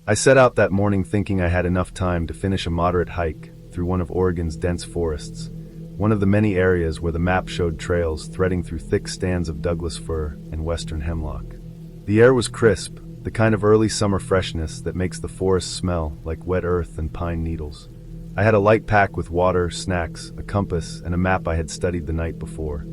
I set out that morning thinking I had enough time to finish a moderate hike through one of Oregon's dense forests, one of the many areas where the map showed trails threading through thick stands of Douglas fir and western hemlock. The air was crisp, the kind of early summer freshness that makes the forest smell like wet earth and pine needles. I had a light pack with water, snacks, a compass, and a map I had studied the night before.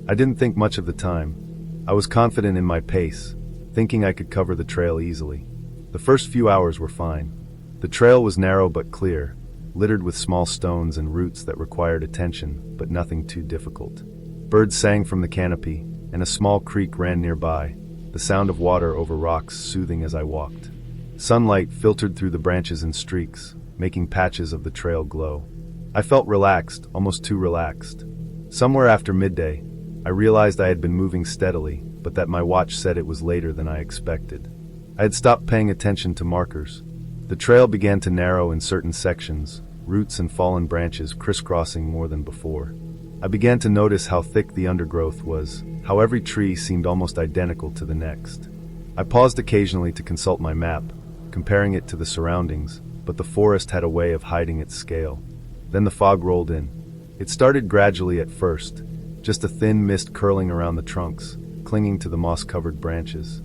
I didn't think much of the time. I was confident in my pace, thinking I could cover the trail easily. The first few hours were fine. The trail was narrow but clear, littered with small stones and roots that required attention, but nothing too difficult. Birds sang from the canopy, and a small creek ran nearby, the sound of water over rocks soothing as I walked. Sunlight filtered through the branches in streaks, making patches of the trail glow. I felt relaxed, almost too relaxed. Somewhere after midday, I realized I had been moving steadily, but that my watch said it was later than I expected. I had stopped paying attention to markers. The trail began to narrow in certain sections, roots and fallen branches crisscrossing more than before. I began to notice how thick the undergrowth was, how every tree seemed almost identical to the next. I paused occasionally to consult my map, comparing it to the surroundings, but the forest had a way of hiding its scale. Then the fog rolled in. It started gradually at first, just a thin mist curling around the trunks, clinging to the moss-covered branches.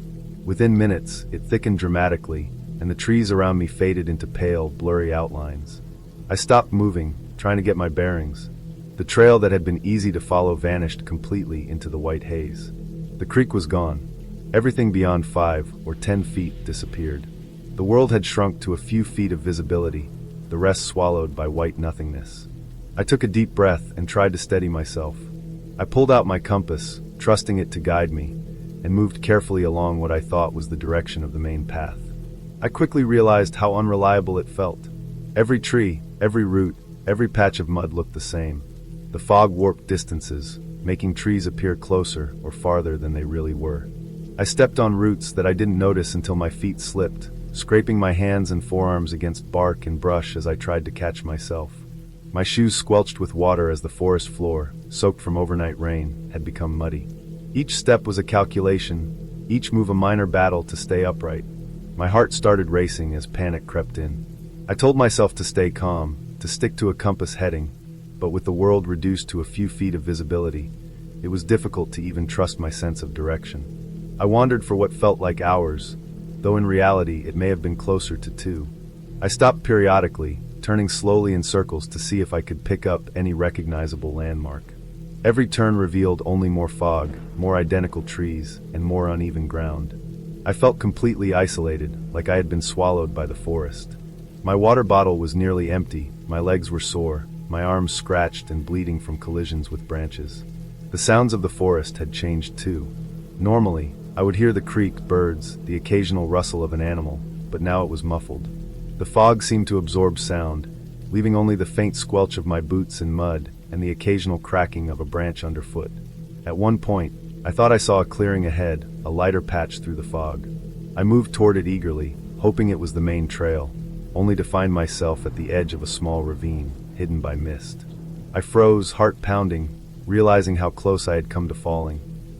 Within minutes, it thickened dramatically, and the trees around me faded into pale, blurry outlines. I stopped moving, trying to get my bearings. The trail that had been easy to follow vanished completely into the white haze. The creek was gone. Everything beyond 5 or 10 feet disappeared. The world had shrunk to a few feet of visibility, the rest swallowed by white nothingness. I took a deep breath and tried to steady myself. I pulled out my compass, trusting it to guide me, and moved carefully along what I thought was the direction of the main path. I quickly realized how unreliable it felt. Every tree, every root, every patch of mud looked the same. The fog warped distances, making trees appear closer or farther than they really were. I stepped on roots that I didn't notice until my feet slipped, scraping my hands and forearms against bark and brush as I tried to catch myself. My shoes squelched with water as the forest floor, soaked from overnight rain, had become muddy. Each step was a calculation, each move a minor battle to stay upright. My heart started racing as panic crept in. I told myself to stay calm, to stick to a compass heading, but with the world reduced to a few feet of visibility, it was difficult to even trust my sense of direction. I wandered for what felt like hours, though in reality it may have been closer to 2. I stopped periodically, turning slowly in circles to see if I could pick up any recognizable landmark. Every turn revealed only more fog, more identical trees, and more uneven ground. I felt completely isolated, like I had been swallowed by the forest. My water bottle was nearly empty, my legs were sore, my arms scratched and bleeding from collisions with branches. The sounds of the forest had changed too. Normally, I would hear the creek, birds, the occasional rustle of an animal, but now it was muffled. The fog seemed to absorb sound, leaving only the faint squelch of my boots in mud and the occasional cracking of a branch underfoot. At one point, I thought I saw a clearing ahead, a lighter patch through the fog. I moved toward it eagerly, hoping it was the main trail, only to find myself at the edge of a small ravine, hidden by mist. I froze, heart pounding, realizing how close I had come to falling.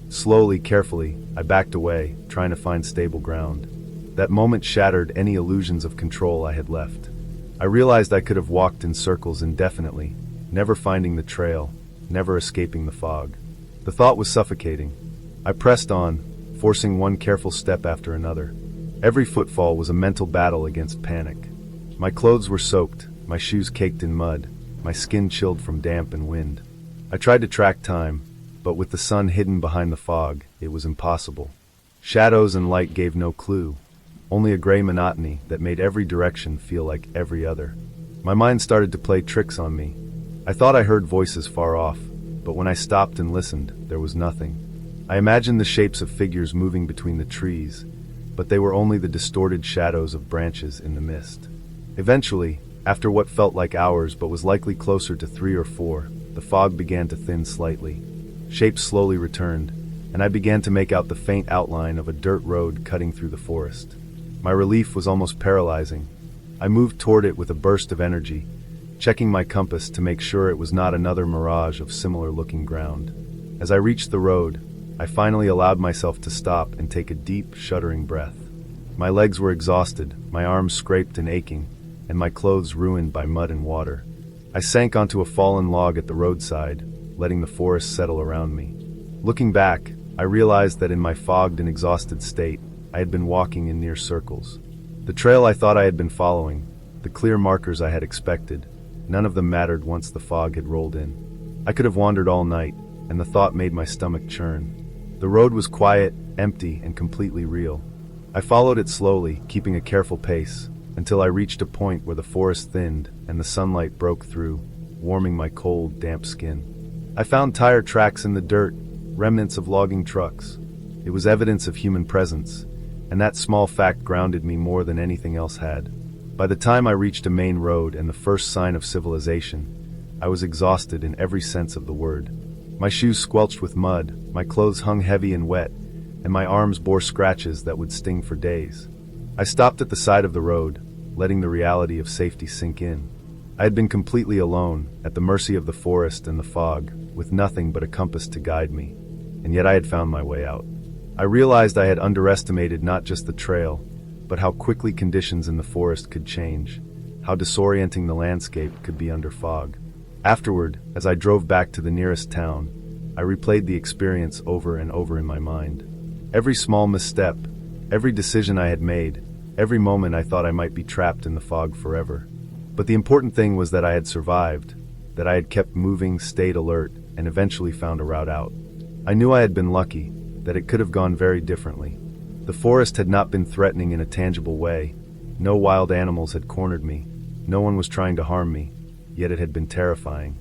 Slowly, carefully, I backed away, trying to find stable ground. That moment shattered any illusions of control I had left. I realized I could have walked in circles indefinitely, never finding the trail, never escaping the fog. The thought was suffocating. I pressed on, forcing one careful step after another. Every footfall was a mental battle against panic. My clothes were soaked, my shoes caked in mud, my skin chilled from damp and wind. I tried to track time, but with the sun hidden behind the fog, it was impossible. Shadows and light gave no clue, only a gray monotony that made every direction feel like every other. My mind started to play tricks on me. I thought I heard voices far off, but when I stopped and listened, there was nothing. I imagined the shapes of figures moving between the trees, but they were only the distorted shadows of branches in the mist. Eventually, after what felt like hours but was likely closer to 3 or 4, the fog began to thin slightly. Shapes slowly returned, and I began to make out the faint outline of a dirt road cutting through the forest. My relief was almost paralyzing. I moved toward it with a burst of energy, checking my compass to make sure it was not another mirage of similar-looking ground. As I reached the road, I finally allowed myself to stop and take a deep, shuddering breath. My legs were exhausted, my arms scraped and aching, and my clothes ruined by mud and water. I sank onto a fallen log at the roadside, letting the forest settle around me. Looking back, I realized that in my fogged and exhausted state, I had been walking in near circles. The trail I thought I had been following, the clear markers I had expected, none of them mattered once the fog had rolled in. I could have wandered all night, and the thought made my stomach churn. The road was quiet, empty, and completely real. I followed it slowly, keeping a careful pace, until I reached a point where the forest thinned and the sunlight broke through, warming my cold, damp skin. I found tire tracks in the dirt, remnants of logging trucks. It was evidence of human presence, and that small fact grounded me more than anything else had. By the time I reached a main road and the first sign of civilization, I was exhausted in every sense of the word. My shoes squelched with mud, my clothes hung heavy and wet, and my arms bore scratches that would sting for days. I stopped at the side of the road, letting the reality of safety sink in. I had been completely alone, at the mercy of the forest and the fog, with nothing but a compass to guide me, and yet I had found my way out. I realized I had underestimated not just the trail, but how quickly conditions in the forest could change, how disorienting the landscape could be under fog. Afterward, as I drove back to the nearest town, I replayed the experience over and over in my mind. Every small misstep, every decision I had made, every moment I thought I might be trapped in the fog forever. But the important thing was that I had survived, that I had kept moving, stayed alert, and eventually found a route out. I knew I had been lucky, that it could have gone very differently. The forest had not been threatening in a tangible way. No wild animals had cornered me. No one was trying to harm me, yet it had been terrifying.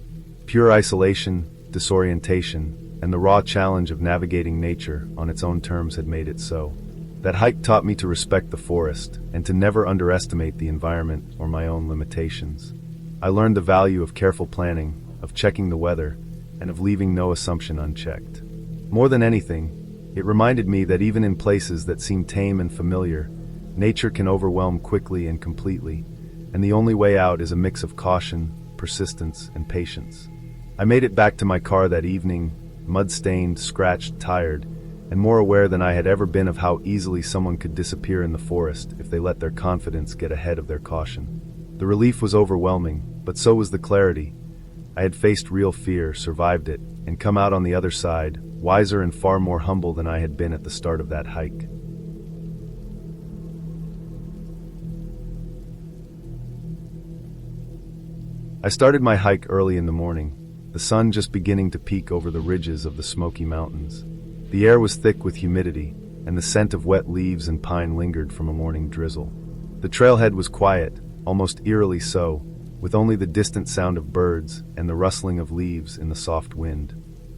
Pure isolation, disorientation, and the raw challenge of navigating nature on its own terms had made it so. That hike taught me to respect the forest and to never underestimate the environment or my own limitations. I learned the value of careful planning, of checking the weather, and of leaving no assumption unchecked. More than anything, it reminded me that even in places that seem tame and familiar, nature can overwhelm quickly and completely, and the only way out is a mix of caution, persistence, and patience. I made it back to my car that evening, mud-stained, scratched, tired, and more aware than I had ever been of how easily someone could disappear in the forest if they let their confidence get ahead of their caution. The relief was overwhelming, but so was the clarity. I had faced real fear, survived it, and come out on the other side, wiser and far more humble than I had been at the start of that hike. I started my hike early in the morning, the sun just beginning to peek over the ridges of the Smoky Mountains. The air was thick with humidity, and the scent of wet leaves and pine lingered from a morning drizzle. The trailhead was quiet, almost eerily so, with only the distant sound of birds and the rustling of leaves in the soft wind.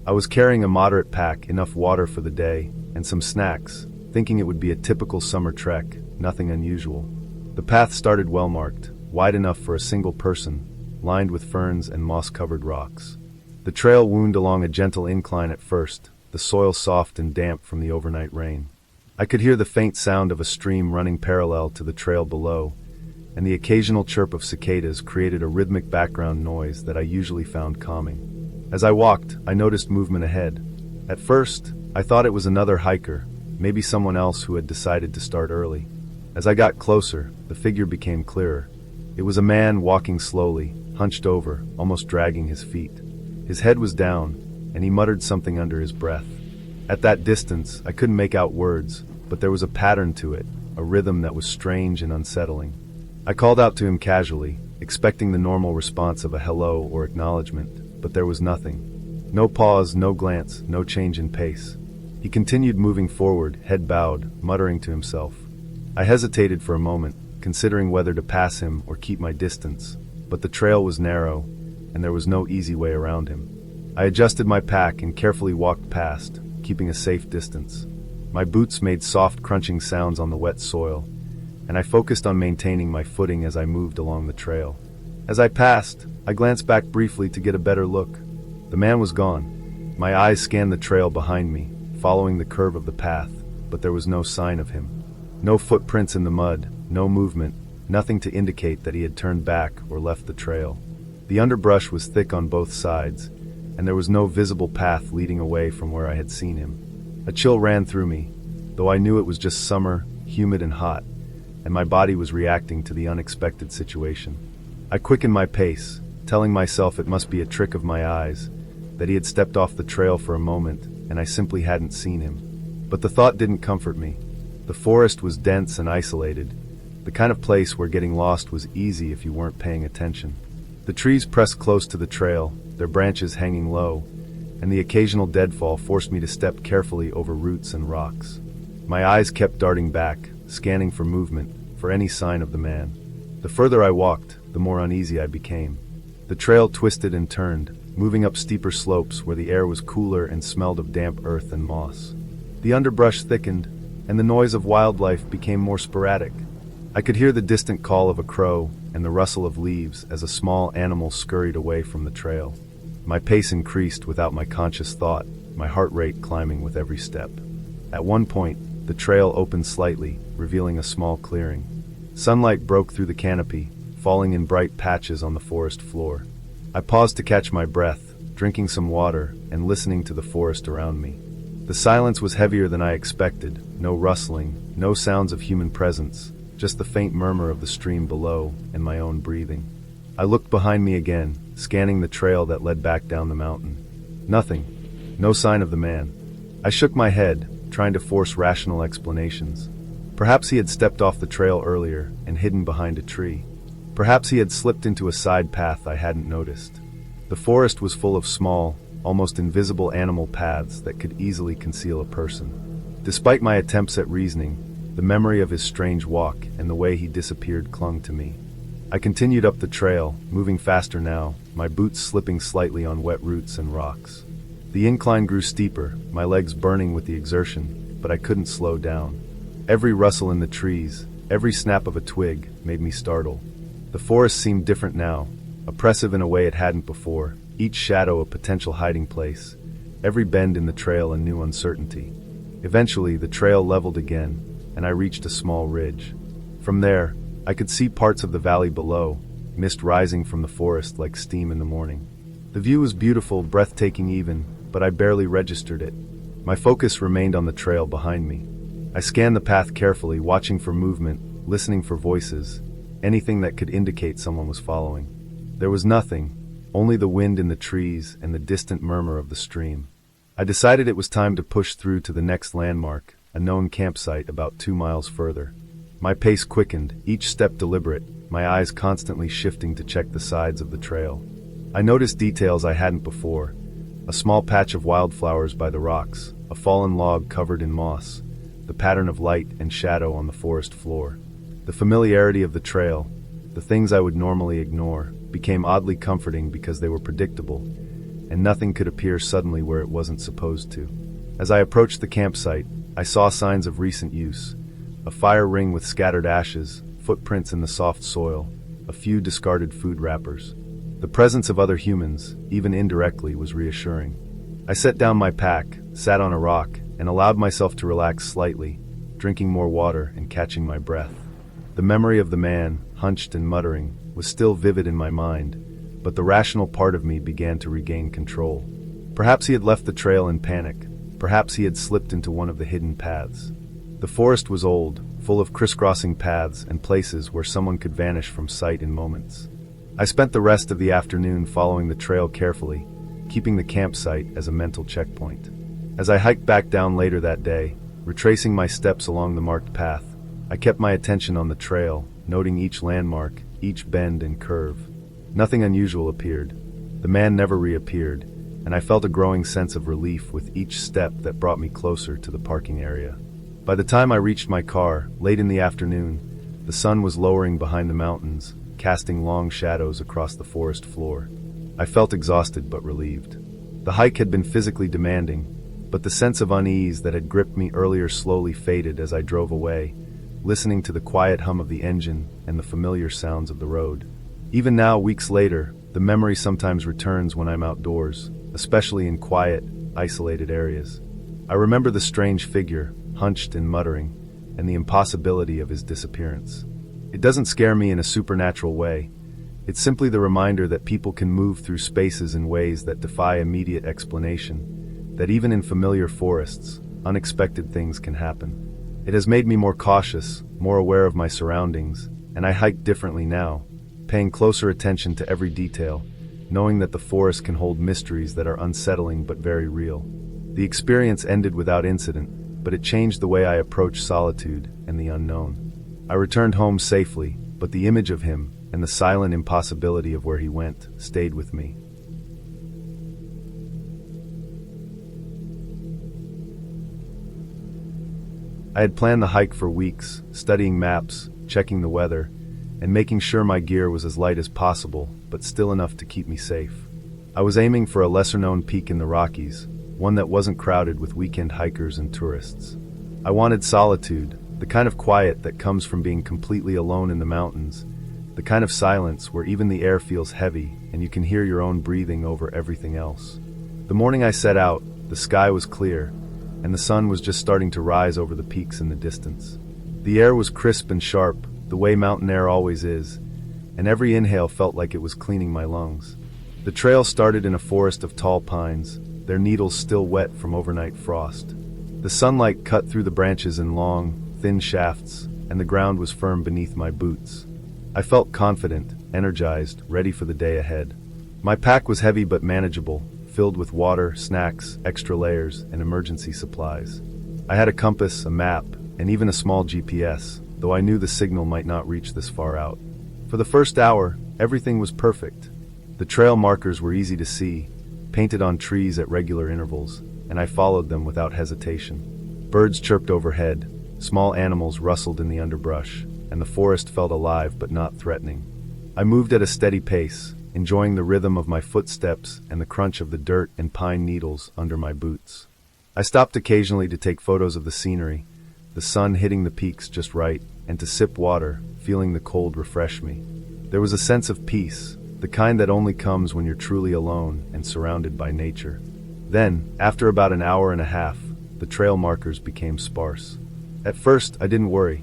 I was carrying a moderate pack, enough water for the day, and some snacks, thinking it would be a typical summer trek, nothing unusual. The path started well-marked, wide enough for a single person, lined with ferns and moss-covered rocks. The trail wound along a gentle incline at first, the soil soft and damp from the overnight rain. I could hear the faint sound of a stream running parallel to the trail below, and the occasional chirp of cicadas created a rhythmic background noise that I usually found calming. As I walked, I noticed movement ahead. At first, I thought it was another hiker, maybe someone else who had decided to start early. As I got closer, the figure became clearer. It was a man walking slowly, hunched over, almost dragging his feet. His head was down, and he muttered something under his breath. At that distance, I couldn't make out words, but there was a pattern to it, a rhythm that was strange and unsettling. I called out to him casually, expecting the normal response of a hello or acknowledgement, but there was nothing. No pause, no glance, no change in pace. He continued moving forward, head bowed, muttering to himself. I hesitated for a moment, considering whether to pass him or keep my distance, but the trail was narrow, and there was no easy way around him. I adjusted my pack and carefully walked past, keeping a safe distance. My boots made soft crunching sounds on the wet soil, and I focused on maintaining my footing as I moved along the trail. As I passed, I glanced back briefly to get a better look. The man was gone. My eyes scanned the trail behind me, following the curve of the path, but there was no sign of him. No footprints in the mud, no movement, nothing to indicate that he had turned back or left the trail. The underbrush was thick on both sides, and there was no visible path leading away from where I had seen him. A chill ran through me, though I knew it was just summer, humid and hot. and my body was reacting to the unexpected situation. I quickened my pace, telling myself it must be a trick of my eyes, that he had stepped off the trail for a moment, and I simply hadn't seen him. But the thought didn't comfort me. The forest was dense and isolated, the kind of place where getting lost was easy if you weren't paying attention. The trees pressed close to the trail, their branches hanging low, and the occasional deadfall forced me to step carefully over roots and rocks. My eyes kept darting back, scanning for movement, for any sign of the man. The further I walked, the more uneasy I became. The trail twisted and turned, moving up steeper slopes where the air was cooler and smelled of damp earth and moss. The underbrush thickened, and the noise of wildlife became more sporadic. I could hear the distant call of a crow and the rustle of leaves as a small animal scurried away from the trail. My pace increased without my conscious thought, my heart rate climbing with every step. At one point, the trail opened slightly, revealing a small clearing. Sunlight broke through the canopy, falling in bright patches on the forest floor. I paused to catch my breath, drinking some water and listening to the forest around me. The silence was heavier than I expected, no rustling, no sounds of human presence, just the faint murmur of the stream below and my own breathing. I looked behind me again, scanning the trail that led back down the mountain. Nothing. No sign of the man. I shook my head, trying to force rational explanations. Perhaps he had stepped off the trail earlier and hidden behind a tree. Perhaps he had slipped into a side path I hadn't noticed. The forest was full of small, almost invisible animal paths that could easily conceal a person. Despite my attempts at reasoning, the memory of his strange walk and the way he disappeared clung to me. I continued up the trail, moving faster now, my boots slipping slightly on wet roots and rocks. The incline grew steeper, my legs burning with the exertion, but I couldn't slow down. Every rustle in the trees, every snap of a twig, made me startle. The forest seemed different now, oppressive in a way it hadn't before, each shadow a potential hiding place, every bend in the trail a new uncertainty. Eventually, the trail leveled again, and I reached a small ridge. From there, I could see parts of the valley below, mist rising from the forest like steam in the morning. The view was beautiful, breathtaking even, but I barely registered it. My focus remained on the trail behind me. I scanned the path carefully, watching for movement, listening for voices, anything that could indicate someone was following. There was nothing, only the wind in the trees and the distant murmur of the stream. I decided it was time to push through to the next landmark, a known campsite about 2 miles further. My pace quickened, each step deliberate, my eyes constantly shifting to check the sides of the trail. I noticed details I hadn't before. A small patch of wildflowers by the rocks, a fallen log covered in moss, the pattern of light and shadow on the forest floor. The familiarity of the trail, the things I would normally ignore, became oddly comforting because they were predictable, and nothing could appear suddenly where it wasn't supposed to. As I approached the campsite, I saw signs of recent use. A fire ring with scattered ashes, footprints in the soft soil, a few discarded food wrappers. The presence of other humans, even indirectly, was reassuring. I set down my pack, sat on a rock, and allowed myself to relax slightly, drinking more water and catching my breath. The memory of the man, hunched and muttering, was still vivid in my mind, but the rational part of me began to regain control. Perhaps he had left the trail in panic. Perhaps he had slipped into one of the hidden paths. The forest was old, full of crisscrossing paths and places where someone could vanish from sight in moments. I spent the rest of the afternoon following the trail carefully, keeping the campsite as a mental checkpoint. As I hiked back down later that day, retracing my steps along the marked path, I kept my attention on the trail, noting each landmark, each bend and curve. Nothing unusual appeared. The man never reappeared, and I felt a growing sense of relief with each step that brought me closer to the parking area. By the time I reached my car, late in the afternoon, the sun was lowering behind the mountains, casting long shadows across the forest floor. I felt exhausted but relieved. The hike had been physically demanding, but the sense of unease that had gripped me earlier slowly faded as I drove away, listening to the quiet hum of the engine and the familiar sounds of the road. Even now, weeks later, the memory sometimes returns when I'm outdoors, especially in quiet, isolated areas. I remember the strange figure, hunched and muttering, and the impossibility of his disappearance. It doesn't scare me in a supernatural way. It's simply the reminder that people can move through spaces in ways that defy immediate explanation, that even in familiar forests, unexpected things can happen. It has made me more cautious, more aware of my surroundings, and I hiked differently now, paying closer attention to every detail, knowing that the forest can hold mysteries that are unsettling but very real. The experience ended without incident, but it changed the way I approach solitude and the unknown. I returned home safely, but the image of him, and the silent impossibility of where he went, stayed with me. I had planned the hike for weeks, studying maps, checking the weather, and making sure my gear was as light as possible, but still enough to keep me safe. I was aiming for a lesser-known peak in the Rockies, one that wasn't crowded with weekend hikers and tourists. I wanted solitude, the kind of quiet that comes from being completely alone in the mountains, the kind of silence where even the air feels heavy and you can hear your own breathing over everything else. The morning I set out, the sky was clear, and the sun was just starting to rise over the peaks in the distance. The air was crisp and sharp, the way mountain air always is, and every inhale felt like it was cleaning my lungs. The trail started in a forest of tall pines, their needles still wet from overnight frost. The sunlight cut through the branches in long, thin shafts, and the ground was firm beneath my boots. I felt confident, energized, ready for the day ahead. My pack was heavy but manageable, filled with water, snacks, extra layers, and emergency supplies. I had a compass, a map, and even a small GPS, though I knew the signal might not reach this far out. For the first hour, everything was perfect. The trail markers were easy to see, painted on trees at regular intervals, and I followed them without hesitation. Birds chirped overhead, small animals rustled in the underbrush, and the forest felt alive but not threatening. I moved at a steady pace, enjoying the rhythm of my footsteps and the crunch of the dirt and pine needles under my boots. I stopped occasionally to take photos of the scenery, the sun hitting the peaks just right, and to sip water, feeling the cold refresh me. There was a sense of peace, the kind that only comes when you're truly alone and surrounded by nature. Then, after about an hour and a half, the trail markers became sparse. At first, I didn't worry.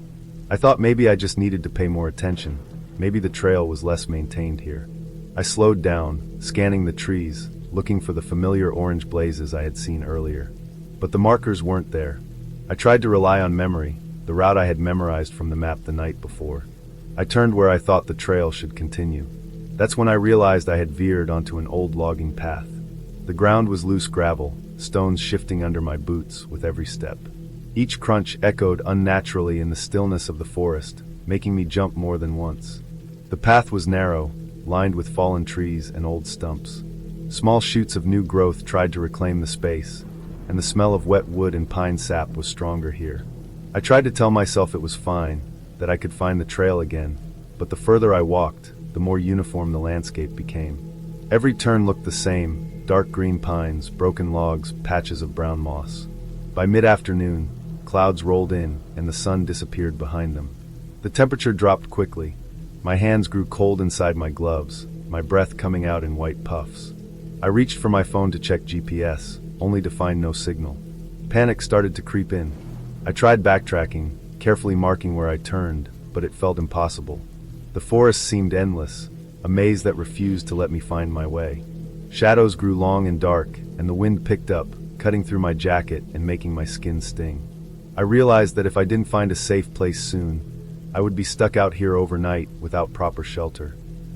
I thought maybe I just needed to pay more attention. Maybe the trail was less maintained here. I slowed down, scanning the trees, looking for the familiar orange blazes I had seen earlier. But the markers weren't there. I tried to rely on memory, the route I had memorized from the map the night before. I turned where I thought the trail should continue. That's when I realized I had veered onto an old logging path. The ground was loose gravel, stones shifting under my boots with every step. Each crunch echoed unnaturally in the stillness of the forest, making me jump more than once. The path was narrow, lined with fallen trees and old stumps. Small shoots of new growth tried to reclaim the space, and the smell of wet wood and pine sap was stronger here. I tried to tell myself it was fine, that I could find the trail again, but the further I walked, the more uniform the landscape became. Every turn looked the same, dark green pines, broken logs, patches of brown moss. By mid-afternoon, clouds rolled in, and the sun disappeared behind them. The temperature dropped quickly. My hands grew cold inside my gloves, my breath coming out in white puffs. I reached for my phone to check GPS, only to find no signal. Panic started to creep in. I tried backtracking, carefully marking where I turned, but it felt impossible. The forest seemed endless, a maze that refused to let me find my way. Shadows grew long and dark, and the wind picked up, cutting through my jacket and making my skin sting. I realized that if I didn't find a safe place soon, I would be stuck out here overnight without proper shelter.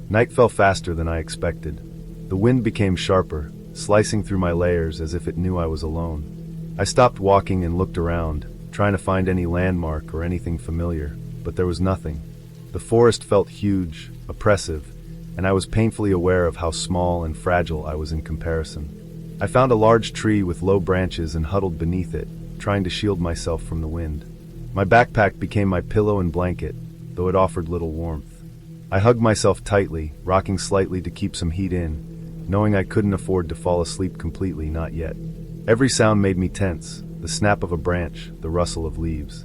Night fell faster than I expected. The wind became sharper, slicing through my layers as if it knew I was alone. I stopped walking and looked around, trying to find any landmark or anything familiar, but there was nothing. The forest felt huge, oppressive, and I was painfully aware of how small and fragile I was in comparison. I found a large tree with low branches and huddled beneath it, trying to shield myself from the wind. My backpack became my pillow and blanket, though it offered little warmth. I hugged myself tightly, rocking slightly to keep some heat in, knowing I couldn't afford to fall asleep completely, not yet. Every sound made me tense, the snap of a branch, the rustle of leaves.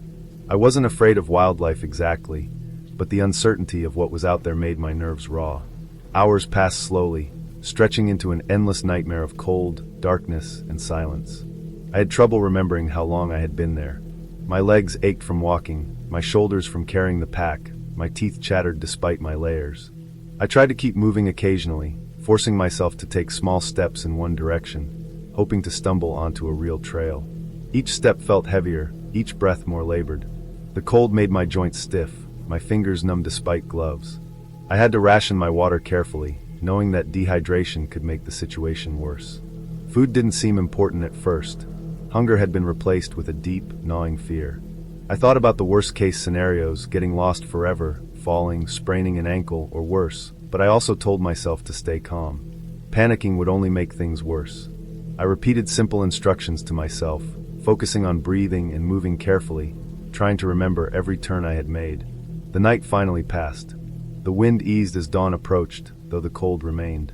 I wasn't afraid of wildlife exactly, but the uncertainty of what was out there made my nerves raw. Hours passed slowly, stretching into an endless nightmare of cold, darkness, and silence. I had trouble remembering how long I had been there. My legs ached from walking, my shoulders from carrying the pack, my teeth chattered despite my layers. I tried to keep moving occasionally, forcing myself to take small steps in one direction, hoping to stumble onto a real trail. Each step felt heavier, each breath more labored. The cold made my joints stiff, my fingers numb despite gloves. I had to ration my water carefully, knowing that dehydration could make the situation worse. Food didn't seem important at first. Hunger had been replaced with a deep, gnawing fear. I thought about the worst-case scenarios, getting lost forever, falling, spraining an ankle, or worse, but I also told myself to stay calm. Panicking would only make things worse. I repeated simple instructions to myself, focusing on breathing and moving carefully, trying to remember every turn I had made. The night finally passed. The wind eased as dawn approached, though the cold remained.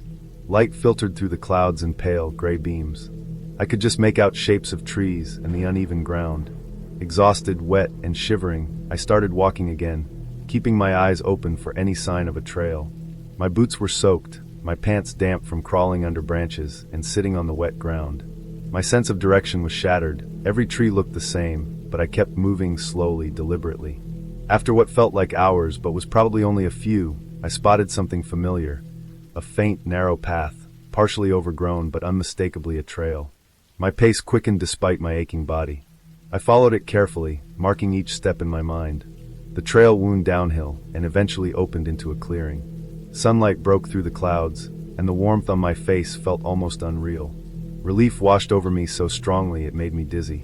Light filtered through the clouds in pale, gray beams. I could just make out shapes of trees and the uneven ground. Exhausted, wet, and shivering, I started walking again, keeping my eyes open for any sign of a trail. My boots were soaked, my pants damp from crawling under branches and sitting on the wet ground. My sense of direction was shattered. Every tree looked the same, but I kept moving slowly, deliberately. After what felt like hours, but was probably only a few, I spotted something familiar. A faint, narrow path, partially overgrown but unmistakably a trail. My pace quickened despite my aching body. I followed it carefully, marking each step in my mind. The trail wound downhill and eventually opened into a clearing. Sunlight broke through the clouds, and the warmth on my face felt almost unreal. Relief washed over me so strongly it made me dizzy.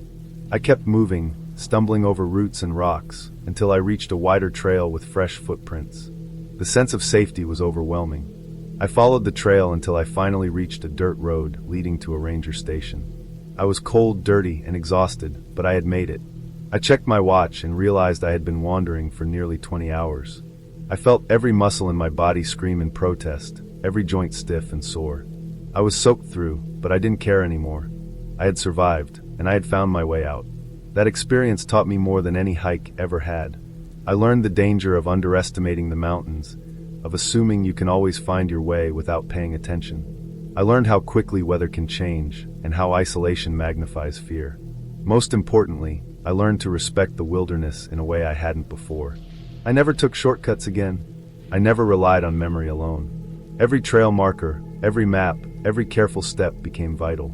I kept moving, stumbling over roots and rocks, until I reached a wider trail with fresh footprints. The sense of safety was overwhelming. I followed the trail until I finally reached a dirt road leading to a ranger station. I was cold, dirty, and exhausted, but I had made it. I checked my watch and realized I had been wandering for nearly 20 hours. I felt every muscle in my body scream in protest, every joint stiff and sore. I was soaked through, but I didn't care anymore. I had survived, and I had found my way out. That experience taught me more than any hike ever had. I learned the danger of underestimating the mountains, of assuming you can always find your way without paying attention. I learned how quickly weather can change, and how isolation magnifies fear. Most importantly, I learned to respect the wilderness in a way I hadn't before. I never took shortcuts again. I never relied on memory alone. Every trail marker, every map, every careful step became vital.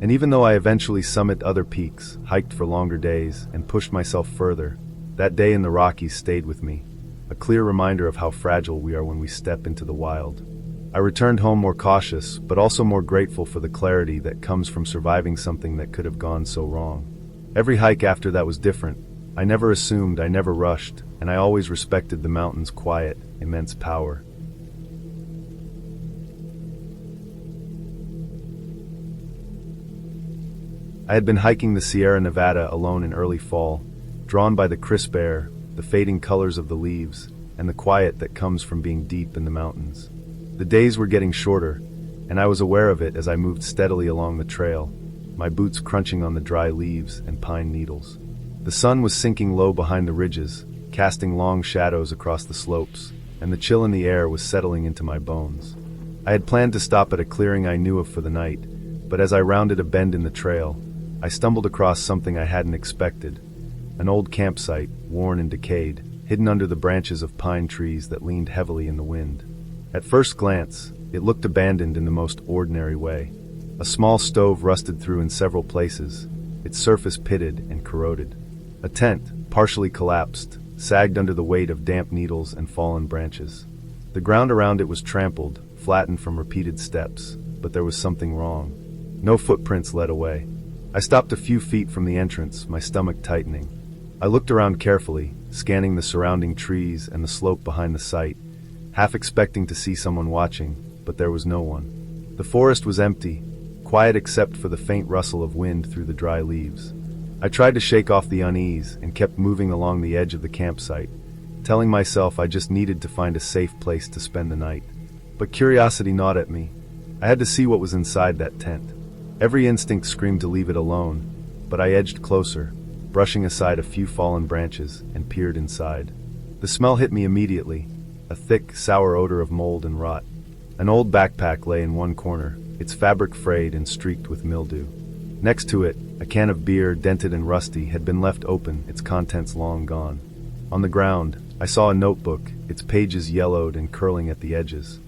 And even though I eventually summited other peaks, hiked for longer days, and pushed myself further, that day in the Rockies stayed with me, a clear reminder of how fragile we are when we step into the wild. I returned home more cautious, but also more grateful for the clarity that comes from surviving something that could have gone so wrong. Every hike after that was different. I never assumed, I never rushed, and I always respected the mountain's quiet, immense power. I had been hiking the Sierra Nevada alone in early fall, drawn by the crisp air, the fading colors of the leaves, and the quiet that comes from being deep in the mountains. The days were getting shorter, and I was aware of it as I moved steadily along the trail, my boots crunching on the dry leaves and pine needles. The sun was sinking low behind the ridges, casting long shadows across the slopes, and the chill in the air was settling into my bones. I had planned to stop at a clearing I knew of for the night, but as I rounded a bend in the trail, I stumbled across something I hadn't expected. An old campsite, worn and decayed, hidden under the branches of pine trees that leaned heavily in the wind. At first glance, it looked abandoned in the most ordinary way. A small stove rusted through in several places, its surface pitted and corroded. A tent, partially collapsed, sagged under the weight of damp needles and fallen branches. The ground around it was trampled, flattened from repeated steps, but there was something wrong. No footprints led away. I stopped a few feet from the entrance, my stomach tightening. I looked around carefully, scanning the surrounding trees and the slope behind the site, half expecting to see someone watching, but there was no one. The forest was empty, quiet except for the faint rustle of wind through the dry leaves. I tried to shake off the unease and kept moving along the edge of the campsite, telling myself I just needed to find a safe place to spend the night. But curiosity gnawed at me. I had to see what was inside that tent. Every instinct screamed to leave it alone, but I edged closer, brushing aside a few fallen branches, and peered inside. The smell hit me immediately, a thick, sour odor of mold and rot. An old backpack lay in one corner, its fabric frayed and streaked with mildew. Next to it, a can of beer, dented and rusty, had been left open, its contents long gone. On the ground, I saw a notebook, its pages yellowed and curling at the edges.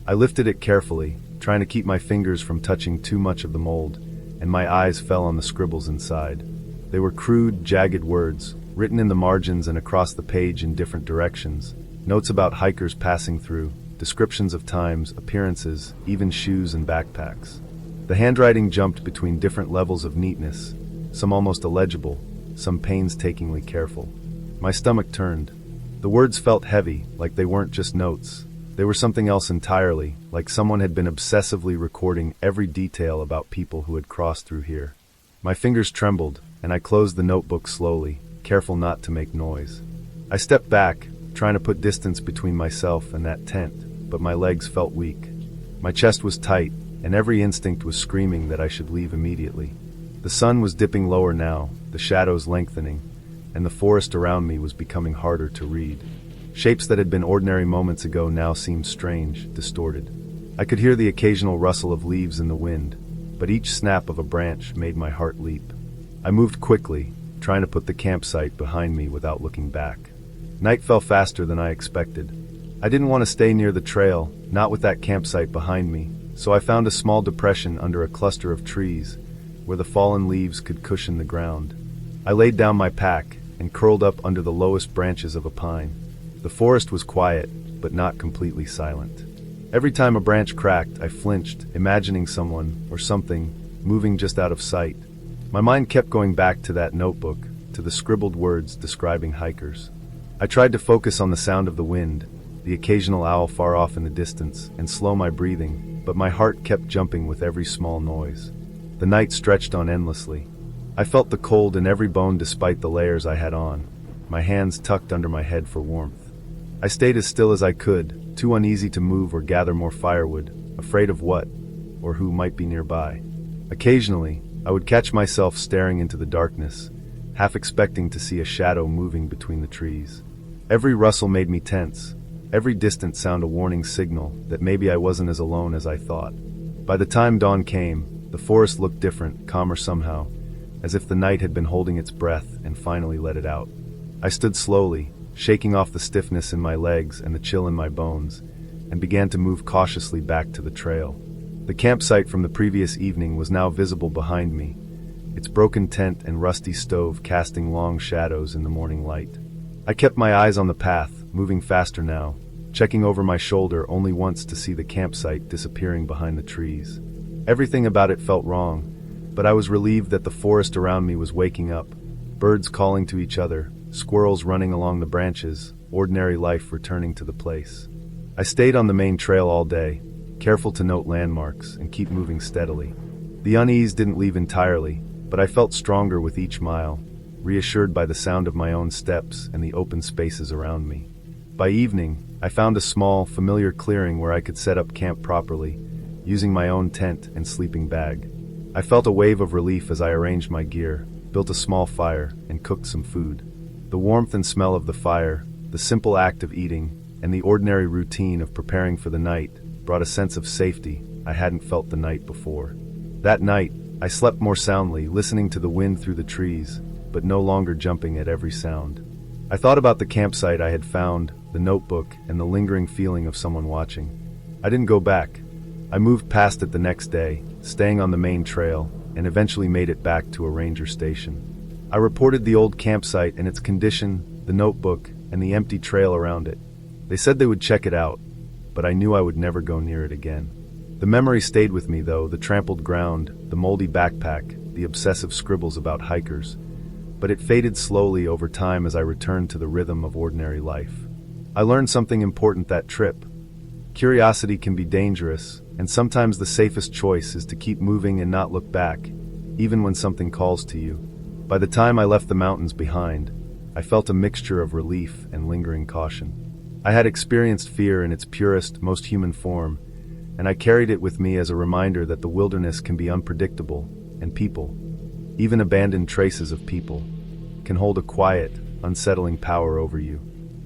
I lifted it carefully, trying to keep my fingers from touching too much of the mold, and my eyes fell on the scribbles inside. They were crude, jagged words, written in the margins and across the page in different directions, notes about hikers passing through, descriptions of times, appearances, even shoes and backpacks. The handwriting jumped between different levels of neatness, some almost illegible, some painstakingly careful. My stomach turned. The words felt heavy, like they weren't just notes. They were something else entirely, like someone had been obsessively recording every detail about people who had crossed through here. My fingers trembled, and I closed the notebook slowly, careful not to make noise. I stepped back, trying to put distance between myself and that tent, but my legs felt weak. My chest was tight, and every instinct was screaming that I should leave immediately. The sun was dipping lower now, the shadows lengthening, and the forest around me was becoming harder to read. Shapes that had been ordinary moments ago now seemed strange, distorted. I could hear the occasional rustle of leaves in the wind, but each snap of a branch made my heart leap. I moved quickly, trying to put the campsite behind me without looking back. Night fell faster than I expected. I didn't want to stay near the trail, not with that campsite behind me, so I found a small depression under a cluster of trees, where the fallen leaves could cushion the ground. I laid down my pack and curled up under the lowest branches of a pine. The forest was quiet, but not completely silent. Every time a branch cracked, I flinched, imagining someone, or something, moving just out of sight. My mind kept going back to that notebook, to the scribbled words describing hikers. I tried to focus on the sound of the wind, the occasional owl far off in the distance, and slow my breathing, but my heart kept jumping with every small noise. The night stretched on endlessly. I felt the cold in every bone despite the layers I had on, my hands tucked under my head for warmth. I stayed as still as I could, too uneasy to move or gather more firewood, afraid of what, or who might be nearby. Occasionally, I would catch myself staring into the darkness, half expecting to see a shadow moving between the trees. Every rustle made me tense, every distant sound a warning signal that maybe I wasn't as alone as I thought. By the time dawn came, the forest looked different, calmer somehow, as if the night had been holding its breath and finally let it out. I stood slowly, shaking off the stiffness in my legs and the chill in my bones, and began to move cautiously back to the trail. The campsite from the previous evening was now visible behind me, its broken tent and rusty stove casting long shadows in the morning light. I kept my eyes on the path, moving faster now, checking over my shoulder only once to see the campsite disappearing behind the trees. Everything about it felt wrong, but I was relieved that the forest around me was waking up, birds calling to each other, squirrels running along the branches, ordinary life returning to the place. I stayed on the main trail all day, careful to note landmarks and keep moving steadily. The unease didn't leave entirely, but I felt stronger with each mile, reassured by the sound of my own steps and the open spaces around me. By evening, I found a small, familiar clearing where I could set up camp properly, using my own tent and sleeping bag. I felt a wave of relief as I arranged my gear, built a small fire, and cooked some food. The warmth and smell of the fire, the simple act of eating, and the ordinary routine of preparing for the night brought a sense of safety I hadn't felt the night before. That night, I slept more soundly, listening to the wind through the trees, but no longer jumping at every sound. I thought about the campsite I had found, the notebook, and the lingering feeling of someone watching. I didn't go back. I moved past it the next day, staying on the main trail, and eventually made it back to a ranger station. I reported the old campsite and its condition, the notebook, and the empty trail around it. They said they would check it out, but I knew I would never go near it again. The memory stayed with me though, the trampled ground, the moldy backpack, the obsessive scribbles about hikers. But it faded slowly over time as I returned to the rhythm of ordinary life. I learned something important that trip. Curiosity can be dangerous, and sometimes the safest choice is to keep moving and not look back, even when something calls to you. By the time I left the mountains behind, I felt a mixture of relief and lingering caution. I had experienced fear in its purest, most human form, and I carried it with me as a reminder that the wilderness can be unpredictable, and people, even abandoned traces of people, can hold a quiet, unsettling power over you.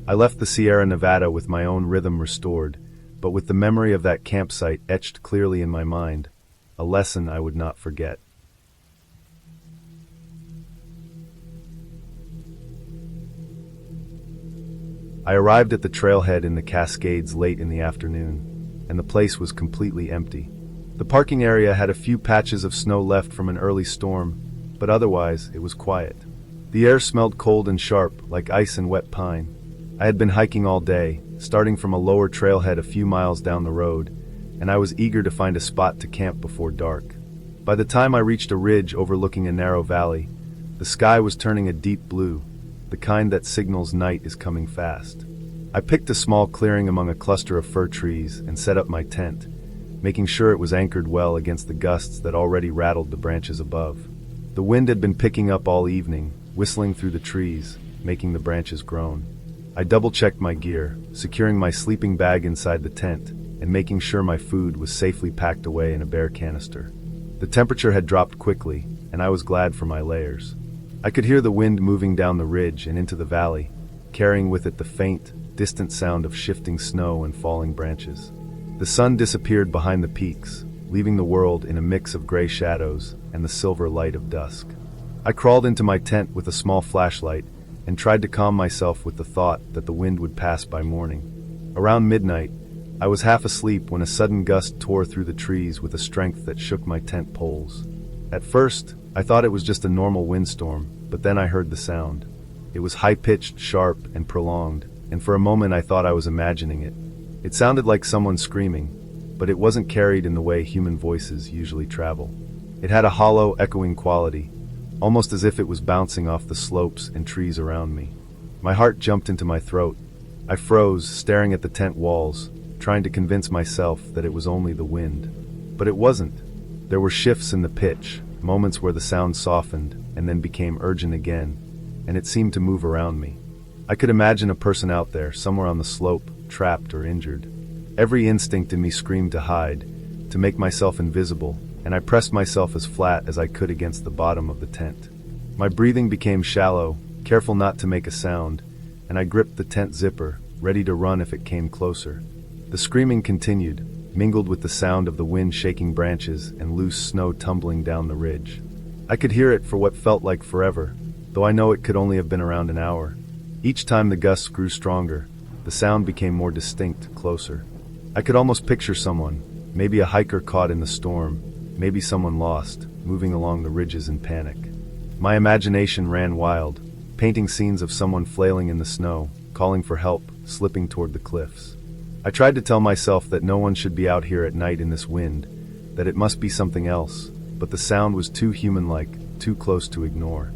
I left the Sierra Nevada with my own rhythm restored, but with the memory of that campsite etched clearly in my mind, a lesson I would not forget. I arrived at the trailhead in the Cascades late in the afternoon, and the place was completely empty. The parking area had a few patches of snow left from an early storm, but otherwise it was quiet. The air smelled cold and sharp, like ice and wet pine. I had been hiking all day, starting from a lower trailhead a few miles down the road, and I was eager to find a spot to camp before dark. By the time I reached a ridge overlooking a narrow valley, the sky was turning a deep blue, the kind that signals night is coming fast. I picked a small clearing among a cluster of fir trees and set up my tent, making sure it was anchored well against the gusts that already rattled the branches above. The wind had been picking up all evening, whistling through the trees, making the branches groan. I double-checked my gear, securing my sleeping bag inside the tent and making sure my food was safely packed away in a bare canister. The temperature had dropped quickly, and I was glad for my layers. I could hear the wind moving down the ridge and into the valley, carrying with it the faint, distant sound of shifting snow and falling branches. The sun disappeared behind the peaks, leaving the world in a mix of gray shadows and the silver light of dusk. I crawled into my tent with a small flashlight and tried to calm myself with the thought that the wind would pass by morning. Around midnight, I was half asleep when a sudden gust tore through the trees with a strength that shook my tent poles. At first, I thought it was just a normal windstorm, but then I heard the sound. It was high-pitched, sharp, and prolonged, and for a moment I thought I was imagining it. It sounded like someone screaming, but it wasn't carried in the way human voices usually travel. It had a hollow, echoing quality, almost as if it was bouncing off the slopes and trees around me. My heart jumped into my throat. I froze, staring at the tent walls, trying to convince myself that it was only the wind. But it wasn't. There were shifts in the pitch, moments where the sound softened and then became urgent again, and it seemed to move around me. I could imagine a person out there, somewhere on the slope, trapped or injured. Every instinct in me screamed to hide, to make myself invisible, and I pressed myself as flat as I could against the bottom of the tent. My breathing became shallow, careful not to make a sound, and I gripped the tent zipper, ready to run if it came closer. The screaming continued, mingled with the sound of the wind shaking branches and loose snow tumbling down the ridge. I could hear it for what felt like forever, though I know it could only have been around an hour. Each time the gusts grew stronger, the sound became more distinct, closer. I could almost picture someone, maybe a hiker caught in the storm, maybe someone lost, moving along the ridges in panic. My imagination ran wild, painting scenes of someone flailing in the snow, calling for help, slipping toward the cliffs. I tried to tell myself that no one should be out here at night in this wind, that it must be something else, but the sound was too human-like, too close to ignore.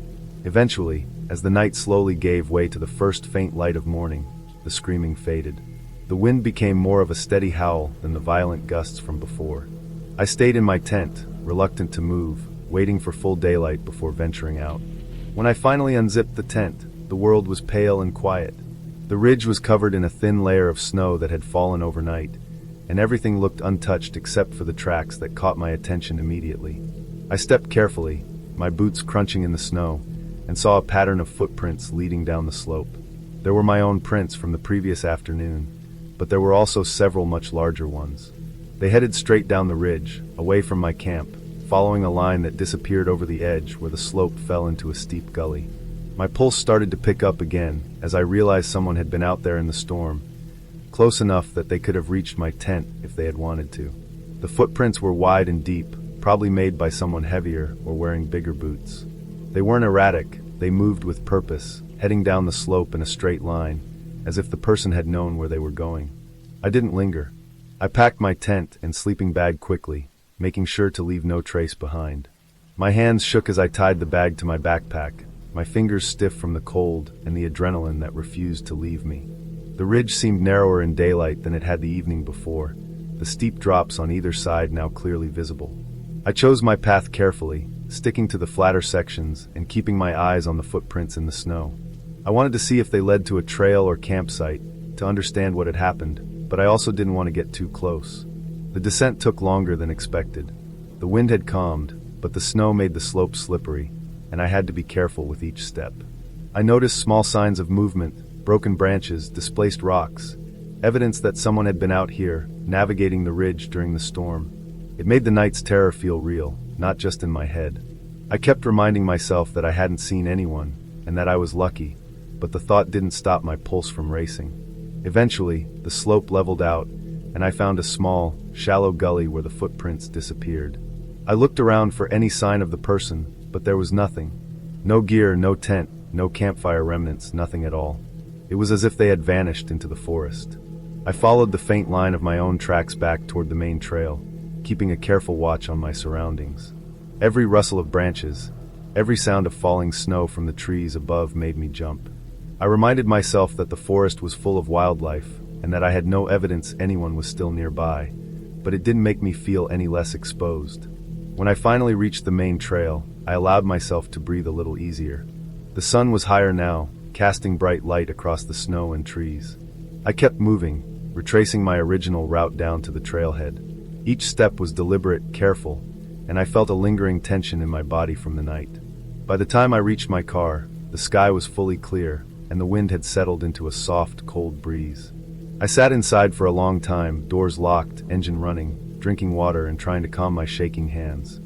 Eventually, as the night slowly gave way to the first faint light of morning, the screaming faded. The wind became more of a steady howl than the violent gusts from before. I stayed in my tent, reluctant to move, waiting for full daylight before venturing out. When I finally unzipped the tent, the world was pale and quiet. The ridge was covered in a thin layer of snow that had fallen overnight, and everything looked untouched except for the tracks that caught my attention immediately. I stepped carefully, my boots crunching in the snow, and saw a pattern of footprints leading down the slope. There were my own prints from the previous afternoon, but there were also several much larger ones. They headed straight down the ridge, away from my camp, following a line that disappeared over the edge where the slope fell into a steep gully. My pulse started to pick up again as I realized someone had been out there in the storm, close enough that they could have reached my tent if they had wanted to. The footprints were wide and deep, probably made by someone heavier or wearing bigger boots. They weren't erratic, they moved with purpose, heading down the slope in a straight line, as if the person had known where they were going. I didn't linger. I packed my tent and sleeping bag quickly, making sure to leave no trace behind. My hands shook as I tied the bag to my backpack, my fingers stiff from the cold and the adrenaline that refused to leave me. The ridge seemed narrower in daylight than it had the evening before, the steep drops on either side now clearly visible. I chose my path carefully, sticking to the flatter sections and keeping my eyes on the footprints in the snow. I wanted to see if they led to a trail or campsite, to understand what had happened, but I also didn't want to get too close. The descent took longer than expected. The wind had calmed, but the snow made the slope slippery, and I had to be careful with each step. I noticed small signs of movement, broken branches, displaced rocks, evidence that someone had been out here, navigating the ridge during the storm. It made the night's terror feel real, not just in my head. I kept reminding myself that I hadn't seen anyone, and that I was lucky, but the thought didn't stop my pulse from racing. Eventually, the slope leveled out, and I found a small, shallow gully where the footprints disappeared. I looked around for any sign of the person, but there was nothing. No gear, no tent, no campfire remnants, nothing at all. It was as if they had vanished into the forest. I followed the faint line of my own tracks back toward the main trail, keeping a careful watch on my surroundings. Every rustle of branches, every sound of falling snow from the trees above made me jump. I reminded myself that the forest was full of wildlife and that I had no evidence anyone was still nearby, but it didn't make me feel any less exposed. When I finally reached the main trail, I allowed myself to breathe a little easier. The sun was higher now, casting bright light across the snow and trees. I kept moving, retracing my original route down to the trailhead. Each step was deliberate, careful, and I felt a lingering tension in my body from the night. By the time I reached my car, the sky was fully clear, and the wind had settled into a soft, cold breeze. I sat inside for a long time, doors locked, engine running, drinking water and trying to calm my shaking hands.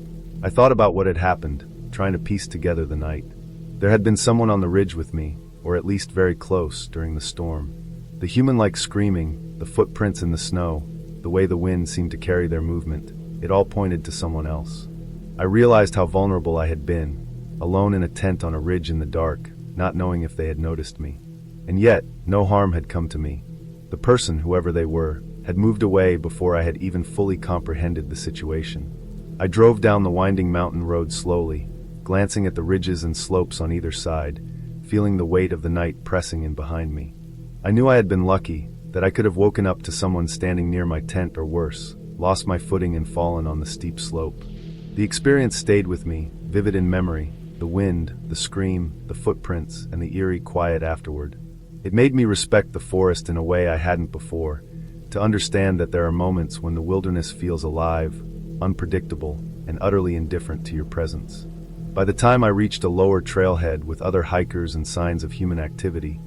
I thought about what had happened, trying to piece together the night. There had been someone on the ridge with me, or at least very close, during the storm. The human-like screaming, the footprints in the snow, the way the wind seemed to carry their movement, it all pointed to someone else. I realized how vulnerable I had been, alone in a tent on a ridge in the dark, not knowing if they had noticed me. And yet, no harm had come to me. The person, whoever they were, had moved away before I had even fully comprehended the situation. I drove down the winding mountain road slowly, glancing at the ridges and slopes on either side, feeling the weight of the night pressing in behind me. I knew I had been lucky, that I could have woken up to someone standing near my tent or worse, lost my footing and fallen on the steep slope. The experience stayed with me, vivid in memory, the wind, the scream, the footprints, and the eerie quiet afterward. It made me respect the forest in a way I hadn't before, to understand that there are moments when the wilderness feels alive, unpredictable, and utterly indifferent to your presence. By the time I reached a lower trailhead with other hikers and signs of human activity,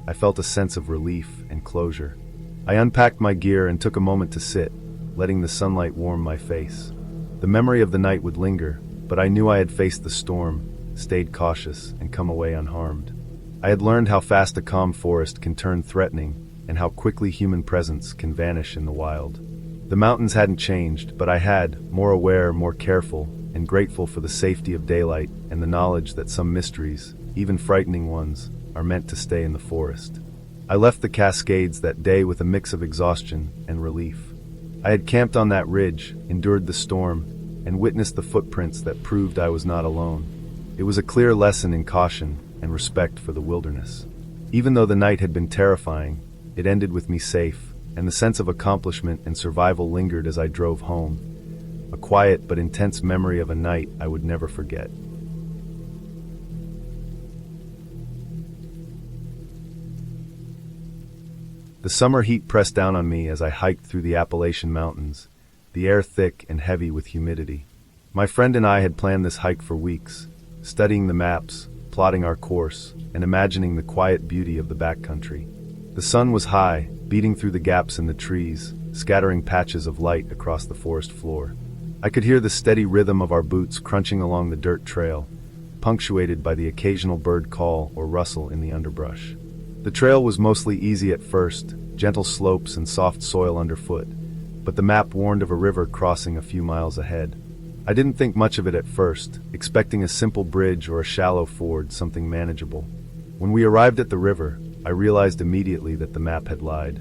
I felt a sense of relief and closure. I unpacked my gear and took a moment to sit, letting the sunlight warm my face. The memory of the night would linger, but I knew I had faced the storm, stayed cautious, and come away unharmed. I had learned how fast a calm forest can turn threatening, and how quickly human presence can vanish in the wild. The mountains hadn't changed, but I had, more aware, more careful, and grateful for the safety of daylight and the knowledge that some mysteries, even frightening ones, are meant to stay in the forest. I left the Cascades that day with a mix of exhaustion and relief. I had camped on that ridge, endured the storm, and witnessed the footprints that proved I was not alone. It was a clear lesson in caution and respect for the wilderness. Even though the night had been terrifying, it ended with me safe, and the sense of accomplishment and survival lingered as I drove home. A quiet but intense memory of a night I would never forget. The summer heat pressed down on me as I hiked through the Appalachian Mountains, the air thick and heavy with humidity. My friend and I had planned this hike for weeks, studying the maps, plotting our course, and imagining the quiet beauty of the backcountry. The sun was high, beating through the gaps in the trees, scattering patches of light across the forest floor. I could hear the steady rhythm of our boots crunching along the dirt trail, punctuated by the occasional bird call or rustle in the underbrush. The trail was mostly easy at first, gentle slopes and soft soil underfoot, but the map warned of a river crossing a few miles ahead. I didn't think much of it at first, expecting a simple bridge or a shallow ford, something manageable. When we arrived at the river, I realized immediately that the map had lied.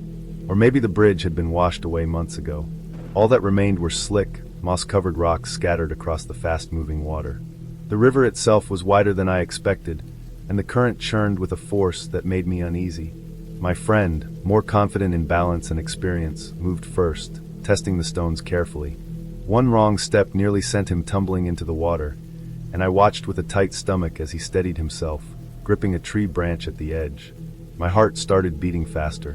Or maybe the bridge had been washed away months ago. All that remained were slick, moss-covered rocks scattered across the fast-moving water. The river itself was wider than I expected, and the current churned with a force that made me uneasy. My friend, more confident in balance and experience, moved first, testing the stones carefully. One wrong step nearly sent him tumbling into the water, and I watched with a tight stomach as he steadied himself, gripping a tree branch at the edge. My heart started beating faster.